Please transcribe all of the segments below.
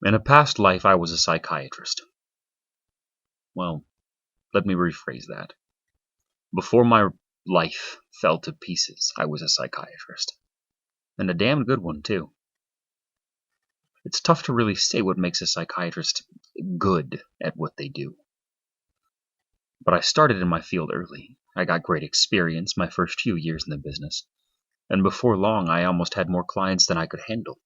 In a past life, I was a psychiatrist. Well, let me rephrase that. Before my life fell to pieces, I was a psychiatrist. And a damn good one, too. It's tough to really say what makes a psychiatrist good at what they do. But I started in my field early. I got great experience my first few years in the business. And before long, I almost had more clients than I could handle.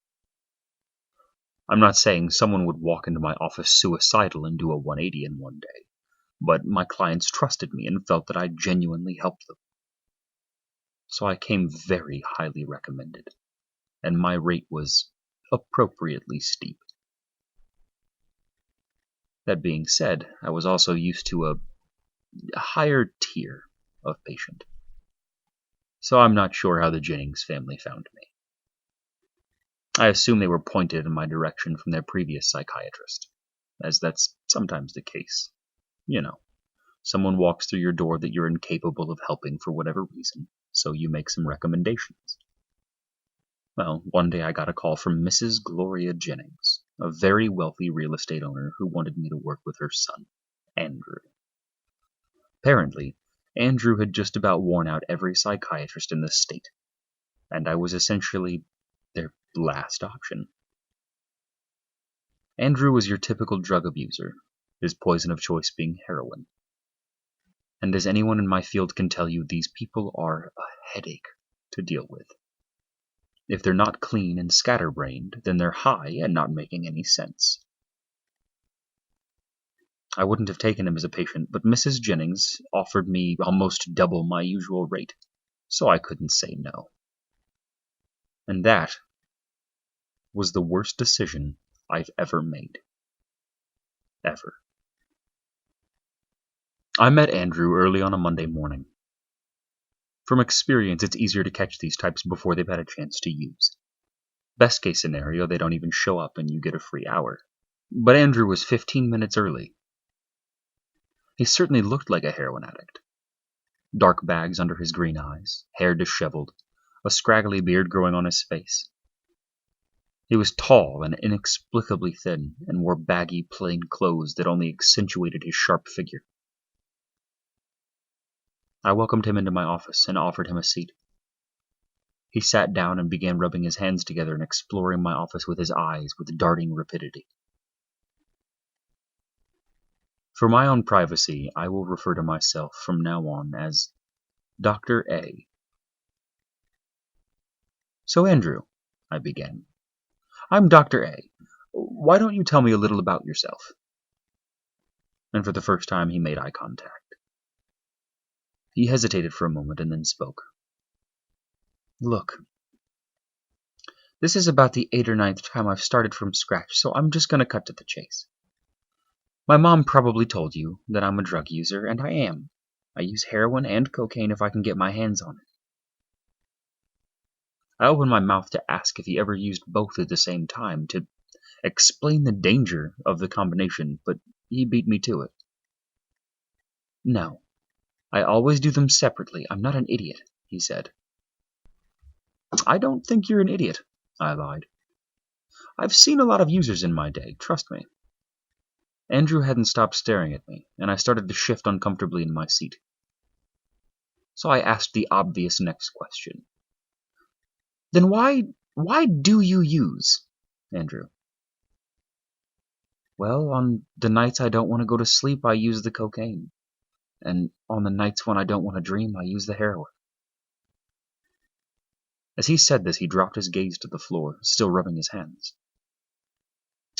I'm not saying someone would walk into my office suicidal and do a 180 in one day, but my clients trusted me and felt that I genuinely helped them. So I came very highly recommended, and my rate was appropriately steep. That being said, I was also used to a higher tier of patient. So I'm not sure how the Jennings family found me. I assume they were pointed in my direction from their previous psychiatrist, as that's sometimes the case. You know, someone walks through your door that you're incapable of helping for whatever reason, so you make some recommendations. Well, one day I got a call from Mrs. Gloria Jennings, a very wealthy real estate owner who wanted me to work with her son, Andrew. Apparently, Andrew had just about worn out every psychiatrist in the state, and I was essentially their last option. Andrew was your typical drug abuser, his poison of choice being heroin. And as anyone in my field can tell you, these people are a headache to deal with. If they're not clean and scatterbrained, then they're high and not making any sense. I wouldn't have taken him as a patient, but Mrs. Jennings offered me almost double my usual rate, so I couldn't say no. And that was the worst decision I've ever made. Ever. I met Andrew early on a Monday morning. From experience, it's easier to catch these types before they've had a chance to use. Best case scenario, they don't even show up and you get a free hour. But Andrew was 15 minutes early. He certainly looked like a heroin addict. Dark bags under his green eyes, hair disheveled, a scraggly beard growing on his face. He was tall and inexplicably thin, and wore baggy, plain clothes that only accentuated his sharp figure. I welcomed him into my office and offered him a seat. He sat down and began rubbing his hands together and exploring my office with his eyes with darting rapidity. For my own privacy, I will refer to myself from now on as Dr. A. So, Andrew, I began, I'm Dr. A. Why don't you tell me a little about yourself? And for the first time, he made eye contact. He hesitated for a moment and then spoke. Look, this is about the 8th or 9th time I've started from scratch, so I'm just going to cut to the chase. My mom probably told you that I'm a drug user, and I am. I use heroin and cocaine if I can get my hands on it. I opened my mouth to ask if he ever used both at the same time, to explain the danger of the combination, but he beat me to it. No, I always do them separately. I'm not an idiot, he said. I don't think you're an idiot, I lied. I've seen a lot of users in my day, trust me. Andrew hadn't stopped staring at me, and I started to shift uncomfortably in my seat. So I asked the obvious next question. Then why do you use, Andrew? Well, on the nights I don't want to go to sleep, I use the cocaine. And on the nights when I don't want to dream, I use the heroin. As he said this, he dropped his gaze to the floor, still rubbing his hands.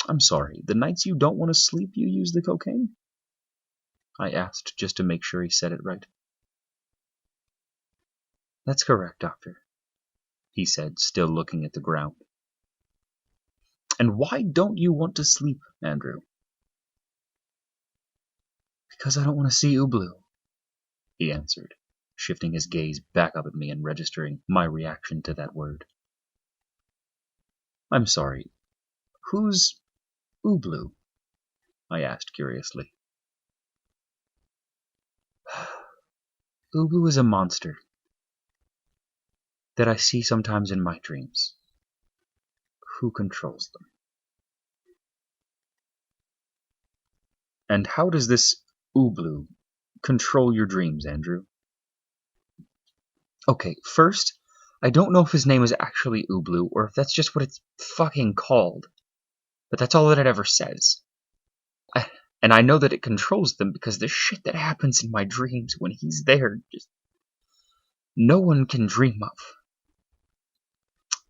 I'm sorry, the nights you don't want to sleep, you use the cocaine? I asked, just to make sure he said it right. That's correct, Doctor, he said, still looking at the ground. And why don't you want to sleep, Andrew? Because I don't want to see Ubloo, he answered, shifting his gaze back up at me and registering my reaction to that word. I'm sorry, who's Ubloo? I asked curiously. Ubloo is a monster that I see sometimes in my dreams. Who controls them? And how does this Ubloo control your dreams, Andrew? Okay, first, I don't know if his name is actually Ubloo or if that's just what it's fucking called. But that's all that it ever says. And I know that it controls them because the shit that happens in my dreams when he's there, just no one can dream of.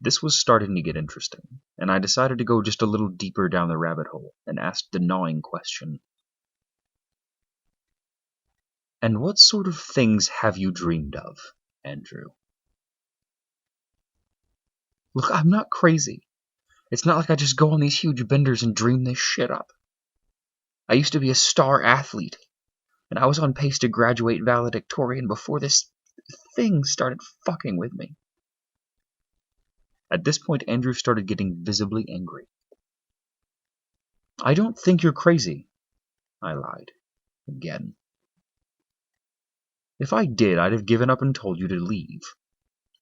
This was starting to get interesting, and I decided to go just a little deeper down the rabbit hole and asked the gnawing question. And what sort of things have you dreamed of, Andrew? Look, I'm not crazy. It's not like I just go on these huge benders and dream this shit up. I used to be a star athlete, and I was on pace to graduate valedictorian before this thing started fucking with me. At this point, Andrew started getting visibly angry. I don't think you're crazy, I lied. Again. If I did, I'd have given up and told you to leave.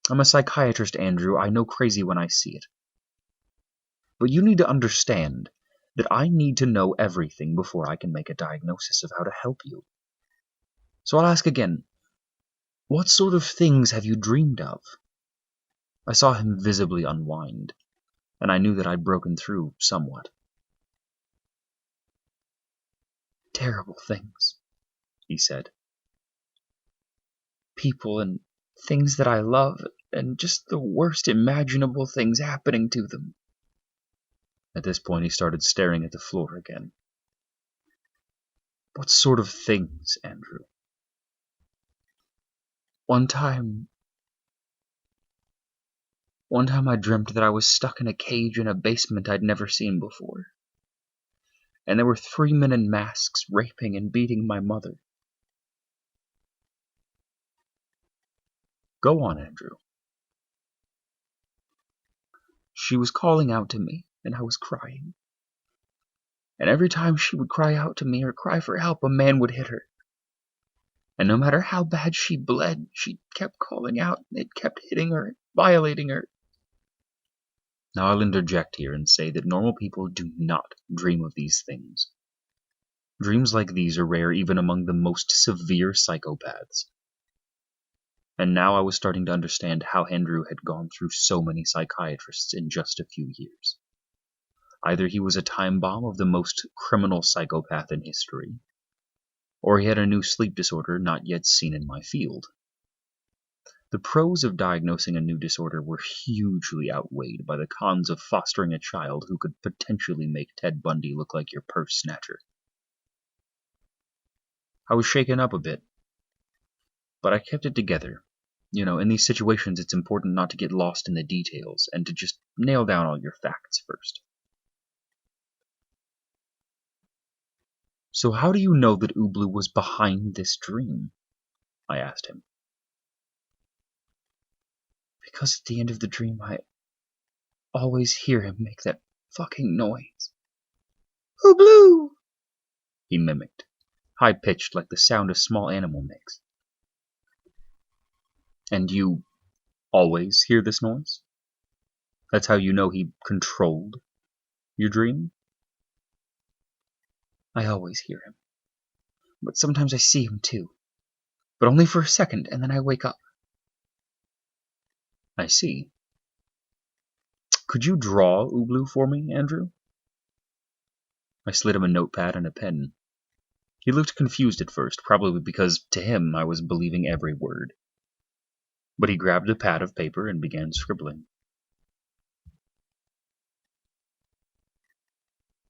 I'm a psychiatrist, Andrew. I know crazy when I see it. But you need to understand that I need to know everything before I can make a diagnosis of how to help you. So I'll ask again, what sort of things have you dreamed of? I saw him visibly unwind, and I knew that I'd broken through somewhat. Terrible things, he said. People and things that I love, and just the worst imaginable things happening to them. At this point, he started staring at the floor again. What sort of things, Andrew? One time I dreamt that I was stuck in a cage in a basement I'd never seen before. And there were 3 men in masks raping and beating my mother. Go on, Andrew. She was calling out to me, and I was crying. And every time she would cry out to me or cry for help, a man would hit her. And no matter how bad she bled, she kept calling out, and it kept hitting her, violating her. Now I'll interject here and say that normal people do not dream of these things. Dreams like these are rare even among the most severe psychopaths. And now I was starting to understand how Andrew had gone through so many psychiatrists in just a few years. Either he was a time bomb of the most criminal psychopath in history, or he had a new sleep disorder not yet seen in my field. The pros of diagnosing a new disorder were hugely outweighed by the cons of fostering a child who could potentially make Ted Bundy look like your purse snatcher. I was shaken up a bit, but I kept it together. In these situations it's important not to get lost in the details and to just nail down all your facts first. So how do you know that Ubloo was behind this dream? I asked him. Because at the end of the dream I always hear him make that fucking noise. Ubloo! He mimicked, high-pitched like the sound a small animal makes. And you always hear this noise? That's how you know he controlled your dream? I always hear him. But sometimes I see him too. But only for a second, and then I wake up. I see. Could you draw Ubloo for me, Andrew? I slid him a notepad and a pen. He looked confused at first, probably because to him I was believing every word. But he grabbed a pad of paper and began scribbling.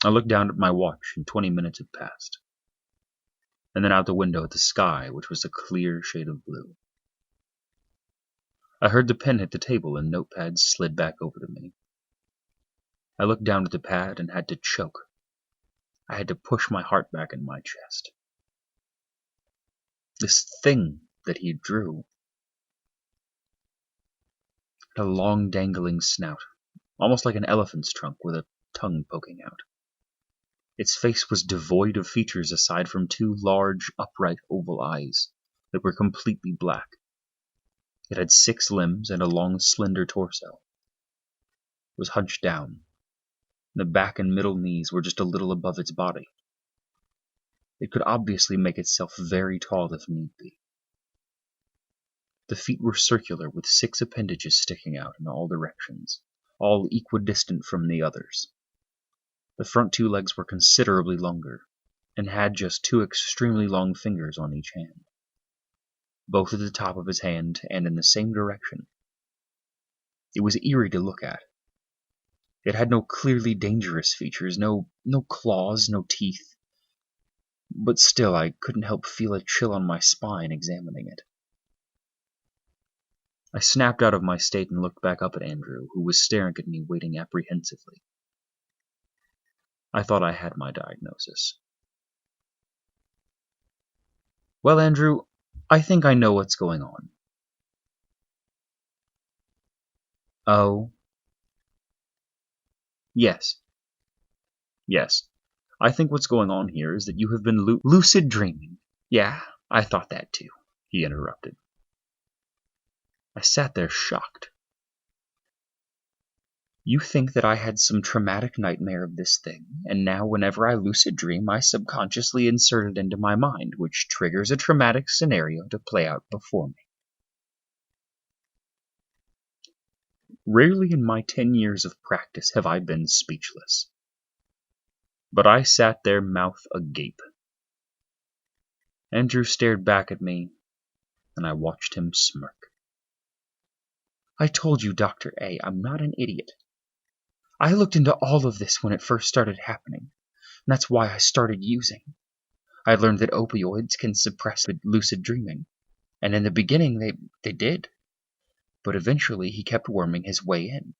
I looked down at my watch, and 20 minutes had passed. And then out the window at the sky, which was a clear shade of blue. I heard the pen hit the table and notepad slid back over to me. I looked down at the pad and had to choke. I had to push my heart back in my chest. This thing that he drew had a long dangling snout, almost like an elephant's trunk with a tongue poking out. Its face was devoid of features aside from 2 large, upright oval eyes that were completely black. It had 6 limbs and a long, slender torso. It was hunched down. The back and middle knees were just a little above its body. It could obviously make itself very tall if need be. The feet were circular with 6 appendages sticking out in all directions, all equidistant from the others. The front 2 legs were considerably longer, and had just 2 extremely long fingers on each hand, both at the top of his hand and in the same direction. It was eerie to look at. It had no clearly dangerous features, no claws, no teeth, but still I couldn't help feel a chill on my spine examining it. I snapped out of my state and looked back up at Andrew, who was staring at me, waiting apprehensively. I thought I had my diagnosis. Well, Andrew, I think I know what's going on. Oh? Yes. Yes. I think what's going on here is that you have been lucid dreaming. Yeah, I thought that too, he interrupted. I sat there shocked. You think that I had some traumatic nightmare of this thing, and now whenever I lucid dream, I subconsciously insert it into my mind, which triggers a traumatic scenario to play out before me. Rarely in my 10 years of practice have I been speechless. But I sat there, mouth agape. Andrew stared back at me, and I watched him smirk. I told you, Dr. A, I'm not an idiot. I looked into all of this when it first started happening, and that's why I started using. I learned that opioids can suppress lucid dreaming, and in the beginning they did. But eventually he kept worming his way in.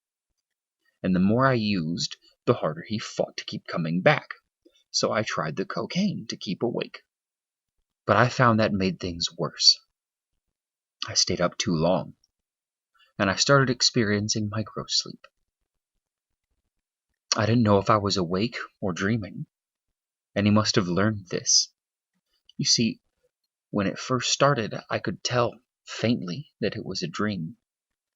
And the more I used, the harder he fought to keep coming back. So I tried the cocaine to keep awake. But I found that made things worse. I stayed up too long, and I started experiencing microsleep. I didn't know if I was awake or dreaming, and he must have learned this. You see, when it first started, I could tell, faintly, that it was a dream.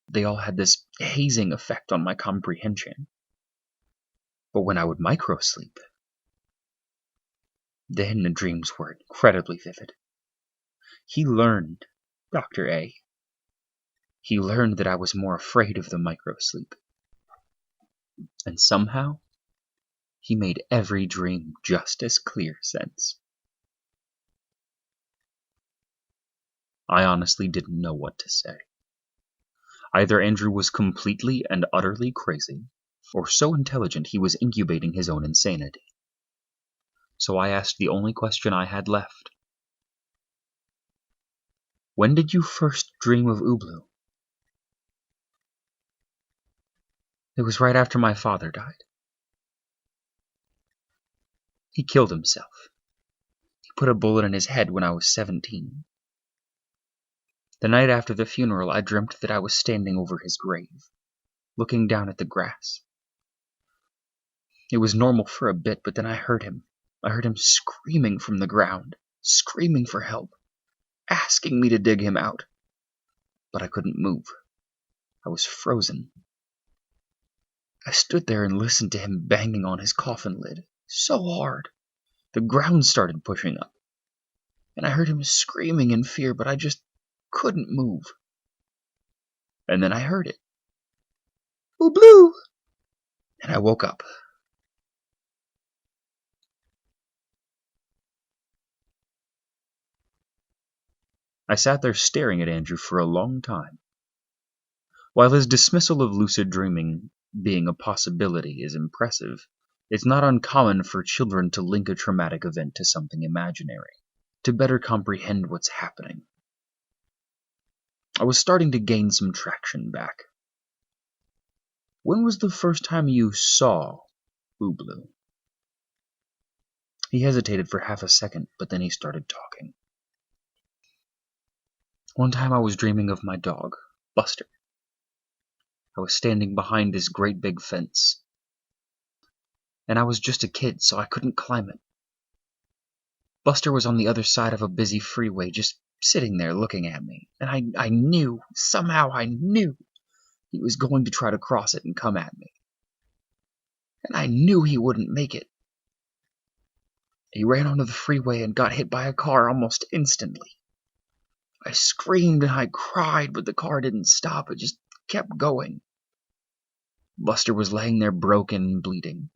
They all had this hazing effect on my comprehension. But when I would microsleep, then the dreams were incredibly vivid. He learned, Dr. A. He learned that I was more afraid of the microsleep. And somehow, he made every dream just as clear sense. I honestly didn't know what to say. Either Andrew was completely and utterly crazy, or so intelligent he was incubating his own insanity. So I asked the only question I had left. When did you first dream of Ubloo? It was right after my father died. He killed himself. He put a bullet in his head when I was 17. The night after the funeral, I dreamt that I was standing over his grave, looking down at the grass. It was normal for a bit, but then I heard him. I heard him screaming from the ground, screaming for help, asking me to dig him out. But I couldn't move. I was frozen. I stood there and listened to him banging on his coffin lid, so hard. The ground started pushing up. And I heard him screaming in fear, but I just couldn't move. And then I heard it. Ubloo! And I woke up. I sat there staring at Andrew for a long time. While his dismissal of lucid dreaming being a possibility is impressive, it's not uncommon for children to link a traumatic event to something imaginary, to better comprehend what's happening. I was starting to gain some traction back. When was the first time you saw Ubloo? He hesitated for half a second, but then he started talking. One time I was dreaming of my dog, Buster. I was standing behind this great big fence. And I was just a kid, so I couldn't climb it. Buster was on the other side of a busy freeway, just sitting there looking at me. And I knew, somehow I knew, he was going to try to cross it and come at me. And I knew he wouldn't make it. He ran onto the freeway and got hit by a car almost instantly. I screamed and I cried, but the car didn't stop. It just kept going. Buster was laying there broken and bleeding.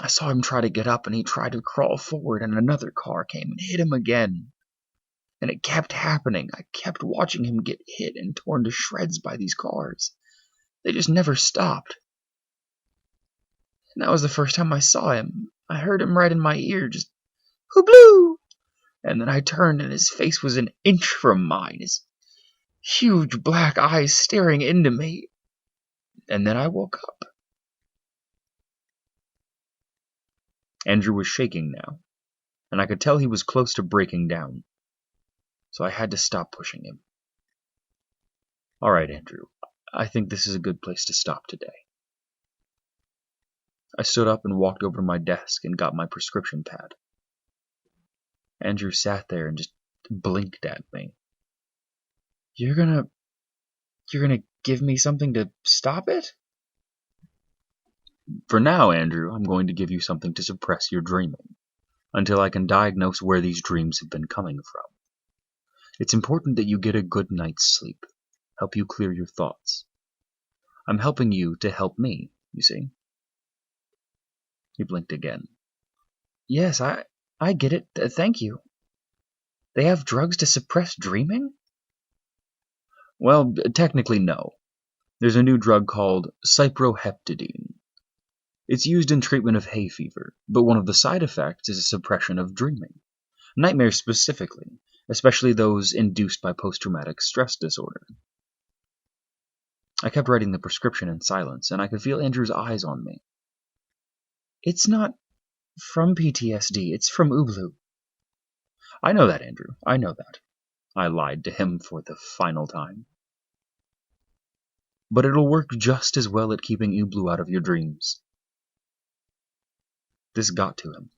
I saw him try to get up, and he tried to crawl forward, and another car came and hit him again. And it kept happening. I kept watching him get hit and torn to shreds by these cars. They just never stopped. And that was the first time I saw him. I heard him right in my ear, just, Ubloo! And then I turned, and his face was an inch from mine, his huge black eyes staring into me. And then I woke up. Andrew was shaking now, and I could tell he was close to breaking down. So I had to stop pushing him. All right, Andrew, I think this is a good place to stop today. I stood up and walked over to my desk and got my prescription pad. Andrew sat there and just blinked at me. You're gonna give me something to stop it? For now, Andrew, I'm going to give you something to suppress your dreaming, until I can diagnose where these dreams have been coming from. It's important that you get a good night's sleep, help you clear your thoughts. I'm helping you to help me, you see? He blinked again. Yes, I get it. Thank you. They have drugs to suppress dreaming? Well, technically no. There's a new drug called cyproheptadine. It's used in treatment of hay fever, but one of the side effects is a suppression of dreaming. Nightmares specifically, especially those induced by post-traumatic stress disorder. I kept writing the prescription in silence, and I could feel Andrew's eyes on me. It's not from PTSD, it's from Ubloo. I know that, Andrew, I know that. I lied to him for the final time. But it'll work just as well at keeping Ubloo out of your dreams. This got to him.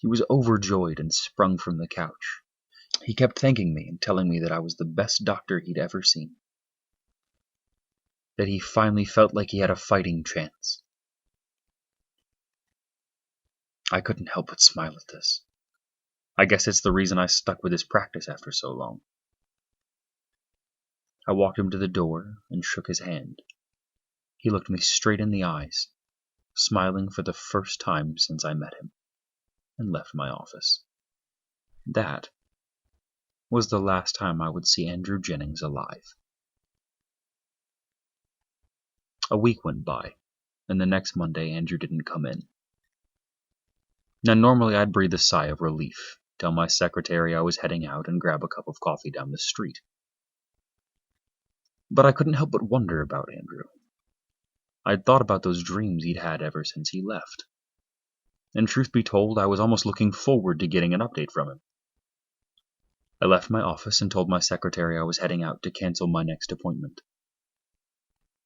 He was overjoyed and sprung from the couch. He kept thanking me and telling me that I was the best doctor he'd ever seen. That he finally felt like he had a fighting chance. I couldn't help but smile at this. I guess it's the reason I stuck with his practice after so long. I walked him to the door and shook his hand. He looked me straight in the eyes, smiling for the first time since I met him, and left my office. That was the last time I would see Andrew Jennings alive. A week went by, and the next Monday Andrew didn't come in. Now normally I'd breathe a sigh of relief, tell my secretary I was heading out and grab a cup of coffee down the street. But I couldn't help but wonder about Andrew. I'd thought about those dreams he'd had ever since he left. And truth be told, I was almost looking forward to getting an update from him. I left my office and told my secretary I was heading out to cancel my next appointment.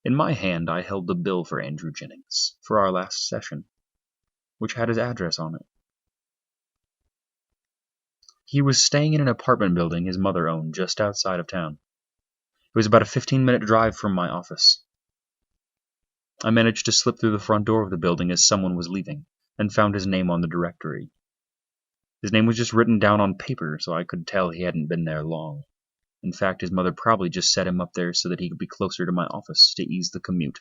In my hand I held the bill for Andrew Jennings, for our last session, which had his address on it. He was staying in an apartment building his mother owned just outside of town. It was about a 15-minute drive from my office. I managed to slip through the front door of the building as someone was leaving, and found his name on the directory. His name was just written down on paper, so I could tell he hadn't been there long. In fact, his mother probably just set him up there so that he could be closer to my office to ease the commute.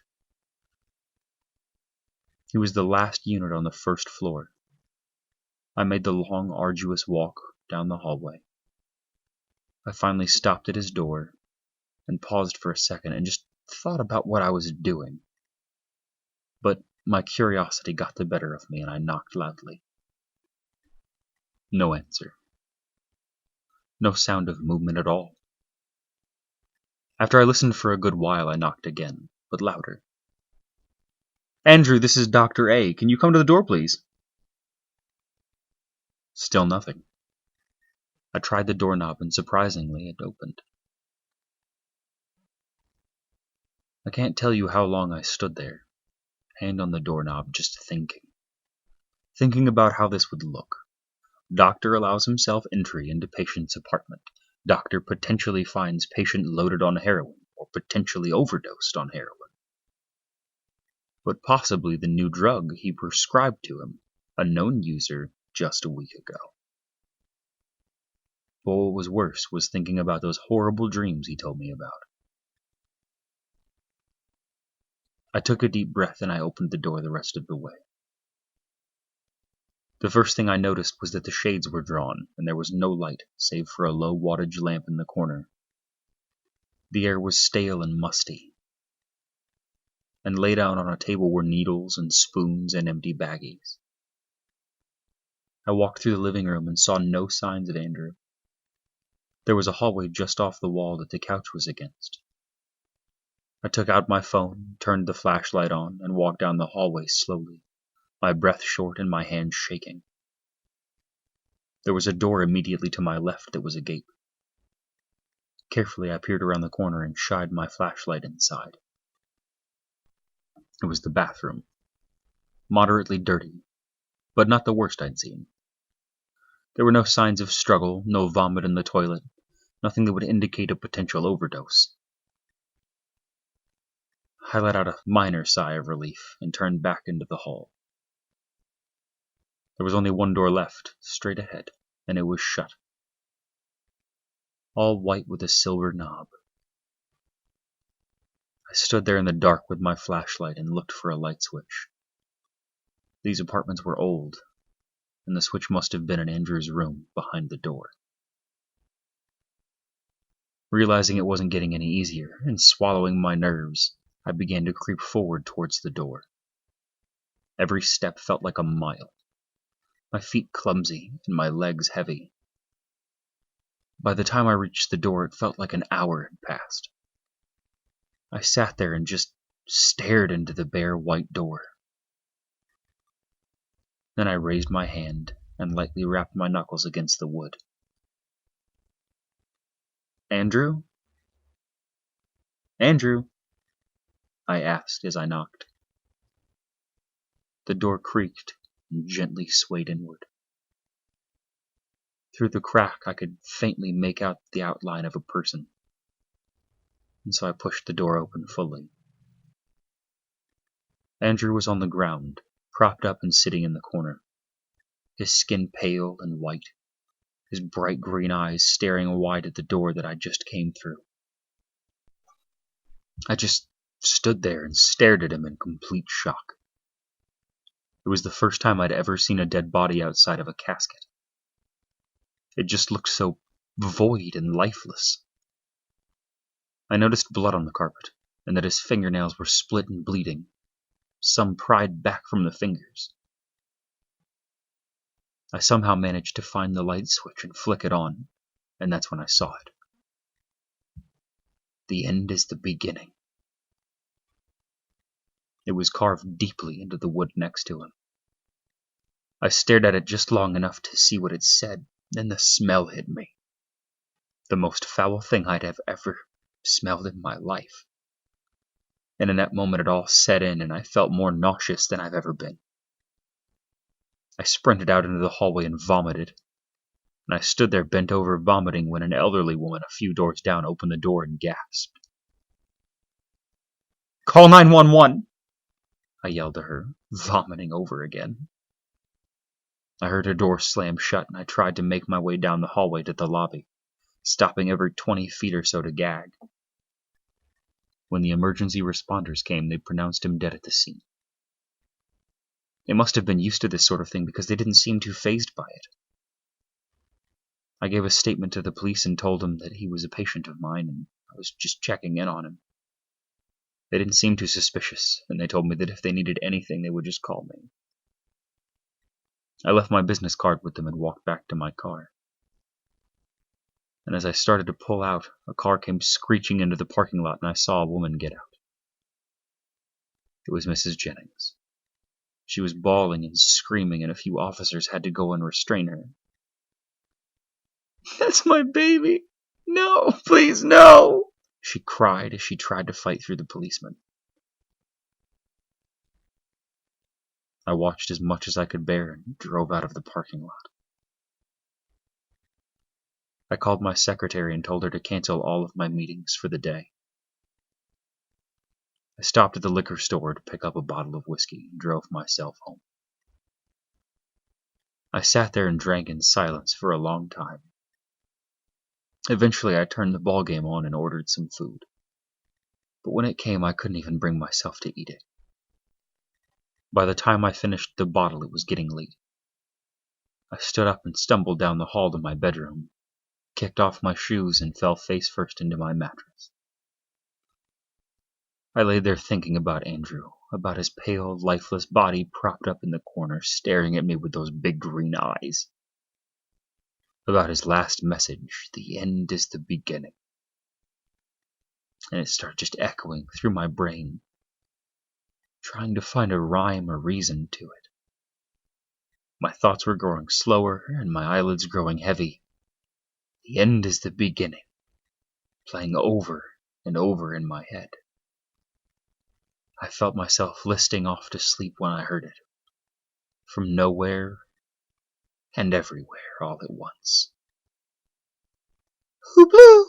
He was the last unit on the first floor. I made the long, arduous walk down the hallway. I finally stopped at his door and paused for a second and just thought about what I was doing. But my curiosity got the better of me and I knocked loudly. No answer. No sound of movement at all. After I listened for a good while, I knocked again, but louder. Andrew, this is Dr. A. Can you come to the door, please? Still nothing. I tried the doorknob and surprisingly it opened. I can't tell you how long I stood there, hand on the doorknob, just thinking. Thinking about how this would look. Doctor allows himself entry into patient's apartment. Doctor potentially finds patient loaded on heroin or potentially overdosed on heroin. But possibly the new drug he prescribed to him a known user just a week ago. But what was worse was thinking about those horrible dreams he told me about. I took a deep breath and I opened the door the rest of the way. The first thing I noticed was that the shades were drawn and there was no light save for a low wattage lamp in the corner. The air was stale and musty, and laid out on a table were needles and spoons and empty baggies. I walked through the living room and saw no signs of Andrew. There was a hallway just off the wall that the couch was against. I took out my phone, turned the flashlight on, and walked down the hallway slowly, my breath short and my hands shaking. There was a door immediately to my left that was agape. Carefully I peered around the corner and shined my flashlight inside. It was the bathroom. Moderately dirty, but not the worst I'd seen. There were no signs of struggle, no vomit in the toilet, nothing that would indicate a potential overdose. I let out a minor sigh of relief and turned back into the hall. There was only one door left, straight ahead, and it was shut. All white with a silver knob. I stood there in the dark with my flashlight and looked for a light switch. These apartments were old, and the switch must have been in Andrew's room behind the door. Realizing it wasn't getting any easier, and swallowing my nerves, I began to creep forward towards the door. Every step felt like a mile. My feet clumsy and my legs heavy. By the time I reached the door, it felt like an hour had passed. I sat there and just stared into the bare white door. Then I raised my hand and lightly rapped my knuckles against the wood. "Andrew? Andrew?" I asked as I knocked. The door creaked and gently swayed inward. Through the crack I could faintly make out the outline of a person, and so I pushed the door open fully. Andrew was on the ground, propped up and sitting in the corner, his skin pale and white, his bright green eyes staring wide at the door that I just came through. I just stood there and stared at him in complete shock. It was the first time I'd ever seen a dead body outside of a casket. It just looked so void and lifeless. I noticed blood on the carpet, and that his fingernails were split and bleeding, some pried back from the fingers. I somehow managed to find the light switch and flick it on, and that's when I saw it. The end is the beginning. It was carved deeply into the wood next to him. I stared at it just long enough to see what it said, then the smell hit me. The most foul thing I'd have ever smelled in my life. And in that moment it all set in and I felt more nauseous than I've ever been. I sprinted out into the hallway and vomited. And I stood there bent over vomiting when an elderly woman a few doors down opened the door and gasped. "Call 911! I yelled to her, vomiting over again. I heard her door slam shut and I tried to make my way down the hallway to the lobby, stopping every 20 feet or so to gag. When the emergency responders came, they pronounced him dead at the scene. They must have been used to this sort of thing because they didn't seem too fazed by it. I gave a statement to the police and told them that he was a patient of mine and I was just checking in on him. They didn't seem too suspicious, and they told me that if they needed anything, they would just call me. I left my business card with them and walked back to my car. And as I started to pull out, a car came screeching into the parking lot and I saw a woman get out. It was Mrs. Jennings. She was bawling and screaming and a few officers had to go and restrain her. "That's my baby! No, please, no!" she cried as she tried to fight through the policemen. I watched as much as I could bear and drove out of the parking lot. I called my secretary and told her to cancel all of my meetings for the day. I stopped at the liquor store to pick up a bottle of whiskey and drove myself home. I sat there and drank in silence for a long time. Eventually I turned the ball game on and ordered some food. But when it came, I couldn't even bring myself to eat it. By the time I finished the bottle, it was getting late. I stood up and stumbled down the hall to my bedroom, kicked off my shoes, and fell face first into my mattress. I lay there thinking about Andrew, about his pale, lifeless body propped up in the corner, staring at me with those big green eyes. About his last message, the end is the beginning. And it started just echoing through my brain, trying to find a rhyme or reason to it. My thoughts were growing slower and my eyelids growing heavy. The end is the beginning, playing over and over in my head. I felt myself listing off to sleep when I heard it, from nowhere and everywhere all at once. Ubloo!